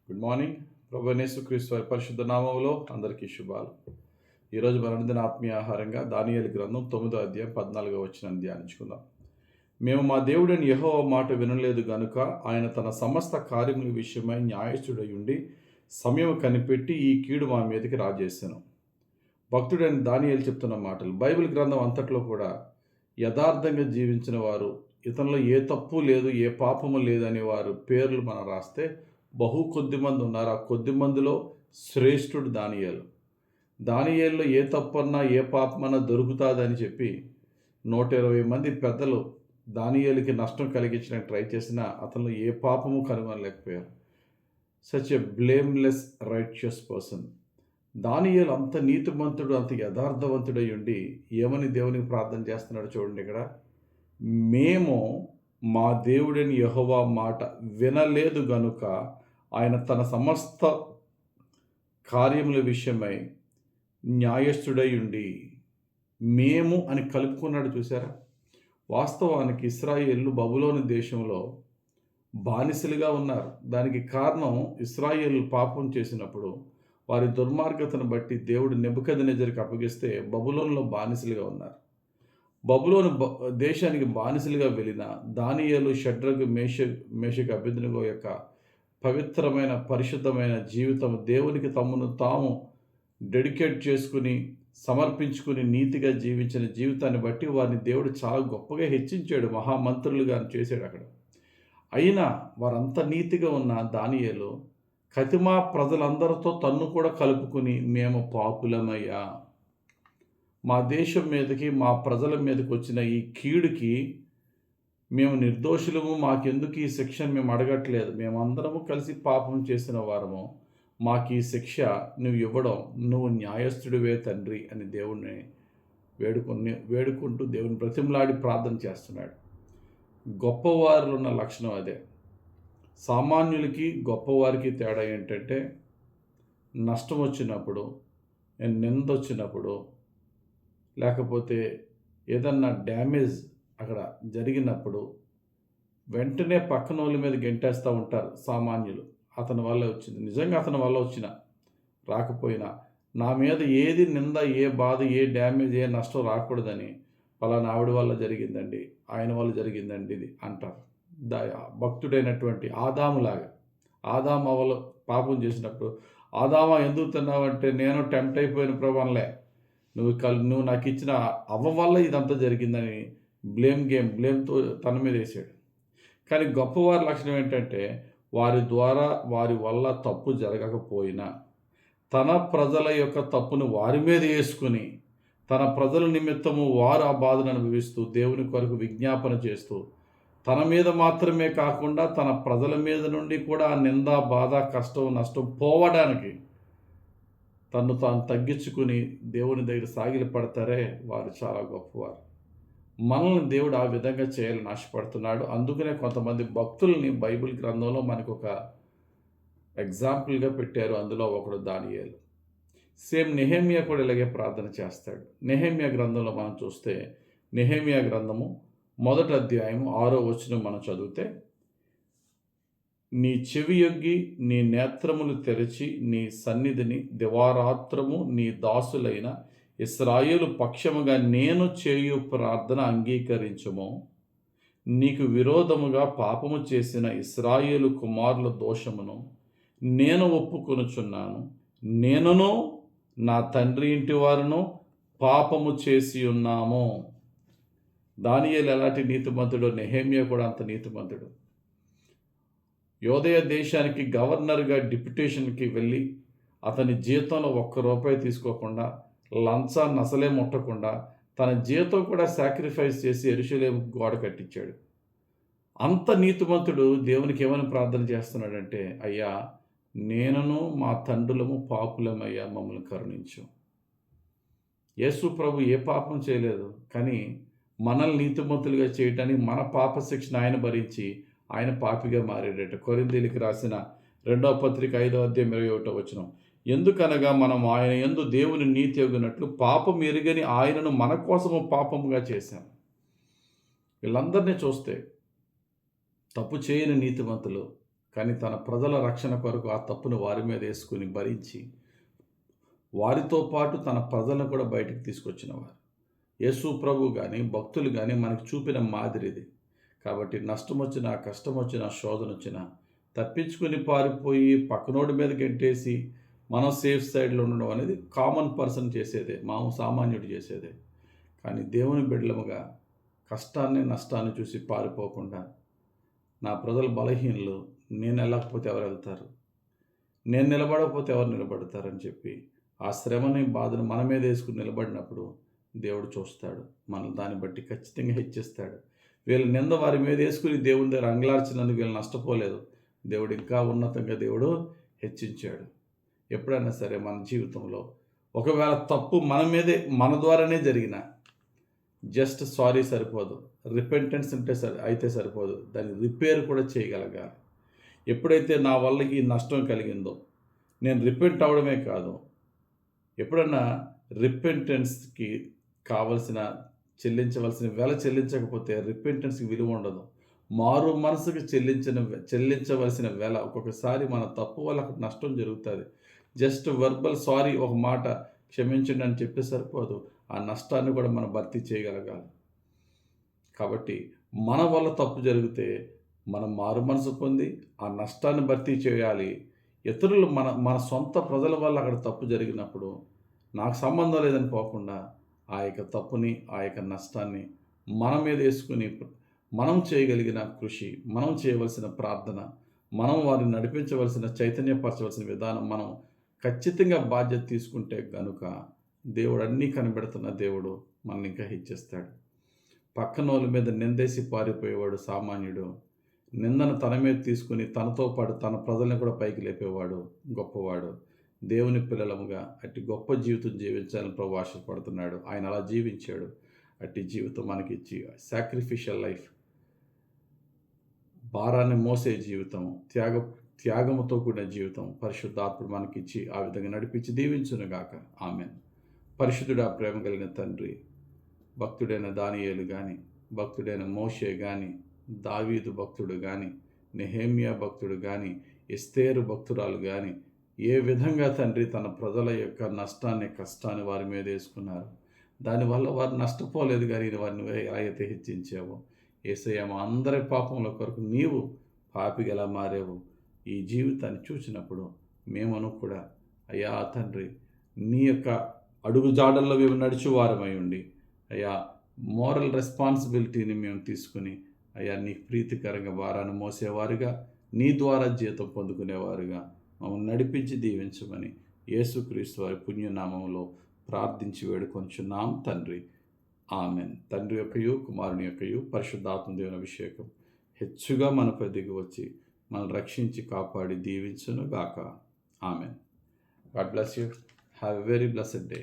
Good morning. ప్రభువైన యేసుక్రీస్తు వారి పరిశుద్ధ నామములో అందరికీ శుభాలు. ఈరోజు మన అనుదిన ఆత్మీయ ఆహారంగా దానియేలు గ్రంథం 9వ అధ్యాయం 14వ వచనాన్ని ధ్యానించుకుందాం. మేము మా దేవుడైన యెహోవా మాట వినలేదు గనుక ఆయన తన సమస్త కార్యముల విషయమై న్యాయస్థుడై ఉండి సమయం కనిపెట్టి ఈ కీడు మా మీదకి రాజేశాను. భక్తుడైన దానియేలు చెప్తున్న మాటలు. బైబిల్ గ్రంథం అంతట్లో కూడా యథార్థంగా జీవించిన వారు, ఇతనిలో ఏ తప్పు లేదు, ఏ పాపము లేదనే వారు పేర్లు మనం రాస్తే బహు కొద్ది మంది ఉన్నారు. ఆ కొద్ది మందిలో శ్రేష్ఠుడు దానియేలు. దానియేలులో ఏ తప్పన్నా ఏ పాపమన్నా దొరుకుతుందని చెప్పి 120 మంది పెద్దలు దానియేలుకి నష్టం కలిగించడానికి ట్రై చేసినా అతనిలో ఏ పాపము కనుగొనలేకపోయారు. Such a blameless righteous person. దానియేలు అంత నీతిమంతుడు, అంత యథార్థవంతుడై ఉండి ఏమని దేవునికి ప్రార్థన చేస్తున్నాడు చూడండి ఇక్కడ. మేము మా దేవుడైన యెహోవా మాట వినలేదు గనుక ఆయన తన సమస్త కార్యముల విషయమై న్యాయస్థుడై ఉండి, మేము అని కలుపుకున్నాడు చూసారా. వాస్తవానికి ఇశ్రాయేలు బబులోను దేశంలో బానిసలుగా ఉన్నారు. దానికి కారణం ఇశ్రాయేలు పాపం చేసినప్పుడు వారి దుర్మార్గతను బట్టి దేవుడు నెబుకద్నెజరుకి అప్పగిస్తే బబులోనులో బానిసలుగా ఉన్నారు. బబులోను దేశానికి బానిసలుగా వెళ్ళిన దానియేలు, షడ్రకు, మేషకు, అబేద్నెగో యొక్క పవిత్రమైన పరిశుద్ధమైన జీవితం, దేవునికి తమను తాము డెడికేట్ చేసుకుని సమర్పించుకుని నీతిగా జీవించిన జీవితాన్ని బట్టి వారిని దేవుడు చాలా గొప్పగా హెచ్చించాడు, మహామంత్రులుగా చేశాడు అక్కడ. అయినా వారంత నీతిగా ఉన్న దానియేలు కతిమా ప్రజలందరితో తన్ను కూడా కలుపుకుని మేము పాపులమయ్యా, మా దేశం మీదకి మా ప్రజల మీదకి వచ్చిన ఈ కీడుకి మేము నిర్దోషులము, మాకెందుకు ఈ శిక్షను మేము అడగట్లేదు, మేమందరము కలిసి పాపం చేసిన వారము, మాకు ఈ శిక్ష నువ్వు ఇవ్వడం, నువ్వు న్యాయస్థుడివే తండ్రి అని దేవుణ్ణి వేడుకుంటూ దేవుని బ్రతిమలాడి ప్రార్థన చేస్తున్నాడు. గొప్పవారిలో ఉన్న లక్షణం అదే. సామాన్యులకి గొప్పవారికి తేడా ఏంటంటే, నష్టం వచ్చినప్పుడు, నింద వచ్చినప్పుడు, లేకపోతే ఏదన్నా డ్యామేజ్ అక్కడ జరిగినప్పుడు వెంటనే పక్కన వాళ్ళ మీద గెంటేస్తూ ఉంటారు సామాన్యులు. అతని వల్ల వచ్చింది, నిజంగా అతని వల్ల వచ్చిన రాకపోయినా నా మీద ఏది నింద, ఏ బాధ, ఏ డ్యామేజ్, ఏ నష్టం రాకూడదని పలానా ఆవిడ వల్ల జరిగిందండి, ఆయన వల్ల జరిగిందండి ఇది అంటారు. భక్తుడైనటువంటి ఆదాములాగా, ఆదాము అవ్వలు పాపం చేసినప్పుడు ఆదామా ఎందుకు తిన్నావంటే నేను టెంప్ట్ అయిపోయిన ప్రభావంలే, నువ్వు నాకు ఇచ్చిన అవ్వ వల్ల ఇదంతా జరిగిందని బ్లేమ్తో తన మీద వేసాడు. కానీ గొప్పవారి లక్షణం ఏంటంటే, వారి ద్వారా వారి వల్ల తప్పు జరగకపోయినా తన ప్రజల యొక్క తప్పును వారి మీద వేసుకుని తన ప్రజల నిమిత్తము వారు ఆ బాధను అనుభవిస్తూ దేవుని కొరకు విజ్ఞాపన చేస్తూ తన మీద మాత్రమే కాకుండా తన ప్రజల మీద నుండి కూడా ఆ నింద, బాధ, కష్టం, నష్టం పోవడానికి తను తాను తగ్గించుకుని దేవుని దగ్గర సాగిలి పడతారే వారు చాలా గొప్పవారు. మనల్ని దేవుడు ఆ విధంగా చేయాలని ఆశపడుతున్నాడు. అందుకనే కొంతమంది భక్తుల్ని బైబిల్ గ్రంథంలో మనకు ఒక ఎగ్జాంపుల్గా పెట్టారు. అందులో ఒకడు దానియేలు. సేమ్ నెహెమ్యా కూడా ఇలాగే ప్రార్థన చేస్తాడు. నెహెమ్యా గ్రంథంలో మనం చూస్తే, నెహెమ్యా గ్రంథము 1వ అధ్యాయం 6వ వచనం మనం చదివితే, నీ చెవి యొగ్గి నీ నేత్రములు తెరచి నీ సన్నిధిని దివారాత్రము నీ దాసులైన ఇశ్రాయేలు పక్షముగా నేను చేయు ప్రార్థన అంగీకరించుము. నీకు విరోధముగా పాపము చేసిన ఇశ్రాయేలు కుమారుల దోషమును నేను ఒప్పుకొనుచున్నాను. నేనును నా తండ్రి ఇంటి వారును పాపము చేసి ఉన్నాము. దానియేలు ఎలాంటి నీతిమంతుడో నెహెమ్యా కూడా అంత నీతిమంతుడు. యోదయ దేశానికి గవర్నర్గా డిప్యుటేషన్కి వెళ్ళి అతని జీతంలో ₹1 తీసుకోకుండా, లంచాన్ని అసలే ముట్టకుండా తన జీతం కూడా సాక్రిఫైస్ చేసి యెరూషలేము గోడ కట్టించాడు. అంత నీతిమంతుడు దేవునికి ఏమని ప్రార్థన చేస్తున్నాడంటే, అయ్యా నేనును మా తండ్రులము పాపులమయ్యా, మమ్మల్ని కరుణించు. యేసు ప్రభు ఏ పాపం చేయలేదు, కానీ మనల్ని నీతిమంతులుగా చేయటానికి మన పాప శిక్షణ ఆయన భరించి ఆయన పాపిగా మారాడట. కొరింథీయులకు రాసిన 2వ పత్రిక 5వ అధ్యాయం 21వ వచనం. ఎందుకనగా మనం ఆయన యందు దేవుని నీతి యొగ్గినట్లు పాపం ఎరుగని ఆయనను మన కోసము పాపముగా చేశాం. వీళ్ళందరినీ చూస్తే తప్పు చేయని నీతిమంతులు, కానీ తన ప్రజల రక్షణ కొరకు ఆ తప్పును వారి మీద వేసుకుని భరించి వారితో పాటు తన ప్రజలను కూడా బయటికి తీసుకొచ్చినవారు. యేసు ప్రభు కానీ భక్తులు కానీ మనకు చూపిన మాదిరిది. కాబట్టి నష్టం వచ్చినా, కష్టం వచ్చినా, శోధన వచ్చినా తప్పించుకుని పారిపోయి పక్కనోడి మీద గెంటేసి మనం సేఫ్ సైడ్లో ఉండడం అనేది కామన్ పర్సన్ చేసేదే, సామాన్యుడు చేసేదే. కానీ దేవుని బిడ్డలముగా కష్టాన్ని నష్టాన్ని చూసి పారిపోకుండా, నా ప్రజలు బలహీనలు, నేను వెళ్ళకపోతే ఎవరు వెళ్తారు, నేను నిలబడకపోతే ఎవరు నిలబడతారని చెప్పి ఆ శ్రమని బాధను మన మీద వేసుకుని నిలబడినప్పుడు దేవుడు చూస్తాడు, మనం దాన్ని బట్టి ఖచ్చితంగా హెచ్చిస్తాడు. వీళ్ళ నింద వారి మీద వేసుకుని దేవుని దగ్గర అంగలార్చినందుకు వీళ్ళు నష్టపోలేదు, దేవుడు ఇంకా ఉన్నతంగా దేవుడు హెచ్చించాడు. ఎప్పుడైనా సరే మన జీవితంలో ఒకవేళ తప్పు మన మీదే, మన ద్వారానే జరిగిన జస్ట్ సారీ సరిపోదు, రిపెంటెన్స్ అయితే సరిపోదు, దాన్ని రిపేర్ కూడా చేయగలగాలి. ఎప్పుడైతే నా వల్ల ఈ నష్టం కలిగిందో నేను రిపెంట్ అవడమే కాదు, ఎప్పుడన్నా రిపెంటెన్స్కి కావలసిన చెల్లించవలసిన వెల చెల్లించకపోతే రిపెంటెన్స్కి విలువ ఉండదు. మారు మనసుకు చెల్లించవలసిన వెల, ఒక్కొక్కసారి మన తప్పు వల్ల నష్టం జరుగుతుంది. జస్ట్ వర్బల్ సారీ, ఒక మాట క్షమించండి అని చెప్తే సరిపోదు, ఆ నష్టాన్ని కూడా మనం భర్తీ చేయగలగాలి. కాబట్టి మన వల్ల తప్పు జరిగితే మనం మారు మనసు పొంది ఆ నష్టాన్ని భర్తీ చేయాలి. ఇతరులు మన సొంత ప్రజల వల్ల అక్కడ తప్పు జరిగినప్పుడు నాకు సంబంధం లేదని పోకుండా ఆ యొక్క తప్పుని, ఆ యొక్క నష్టాన్ని మన మీద వేసుకుని మనం చేయగలిగిన కృషి, మనం చేయవలసిన ప్రార్థన, మనం వారిని నడిపించవలసిన, చైతన్యపరచవలసిన విధానం మనం ఖచ్చితంగా బాధ్యత తీసుకుంటే గనుక దేవుడు అన్నీ కనిపెడుతున్న దేవుడు మనల్ని ఇంకా హెచ్చిస్తాడు. పక్కన వాళ్ళ మీద నిందేసి పారిపోయేవాడు సామాన్యుడు, నిందను తన మీద తీసుకుని తనతో పాటు తన ప్రజల్ని కూడా పైకి లేపేవాడు గొప్పవాడు. దేవుని పిల్లలముగా అట్టి గొప్ప జీవితం జీవించాలని ప్రభు ఆశపడుతున్నాడు. ఆయన అలా జీవించాడు. అట్టి జీవితం మనకిచ్చి సాక్రిఫిషియల్ లైఫ్, భారాన్ని మోసే జీవితం, త్యాగముతో కూడిన జీవితం పరిశుద్ధాత్ముడు మనకిచ్చి ఆ విధంగా నడిపించి దీవించునుగాక. ఆమేన్. పరిశుద్ధుడా, ప్రేమ కలిగిన తండ్రి, భక్తుడైన దానియేలు కానీ, భక్తుడైన మోషే కానీ, దావీదు భక్తుడు కానీ, నెహెమ్యా భక్తుడు కానీ, ఎస్తేరు భక్తురాలు కానీ ఏ విధంగా తండ్రి తన ప్రజల యొక్క నష్టాన్ని, కష్టాన్ని వారి మీద వేసుకున్నారు. దానివల్ల వారు నష్టపోలేదు, కానీ వారిని ఎలా అయితే హెచ్చించావో యేసయ్య, మా అందరి పాపముల కొరకు నీవు పాపిగా ఎలా మారావు ఈ జీవితాన్ని చూసినప్పుడు మేమను కూడా అయ్యా తండ్రి నీ యొక్క అడుగు జాడల్లో మేము నడిచేవారమై ఉండి అయ్యా మోరల్ రెస్పాన్సిబిలిటీని మేము తీసుకుని అయ్యా నీ ప్రీతికరంగా భారాన్ని మోసేవారుగా, నీ ద్వారా జీతం పొందుకునేవారుగా మమ్మల్ని నడిపించి దీవించమని యేసుక్రీస్తు వారి పుణ్యనామంలో ప్రార్థించి వేడుకొంచున్నాం తండ్రి. ఆమెన్. తండ్రి యొక్కయు, కుమారుని యొక్కయు, పరిశుద్ధాత్మ దేవుని అభిషేకం హెచ్చుగా మనపై దిగి వచ్చి మనల్ని రక్షించి కాపాడి దీవించును గాక. Amen. God bless you. Have a very blessed day.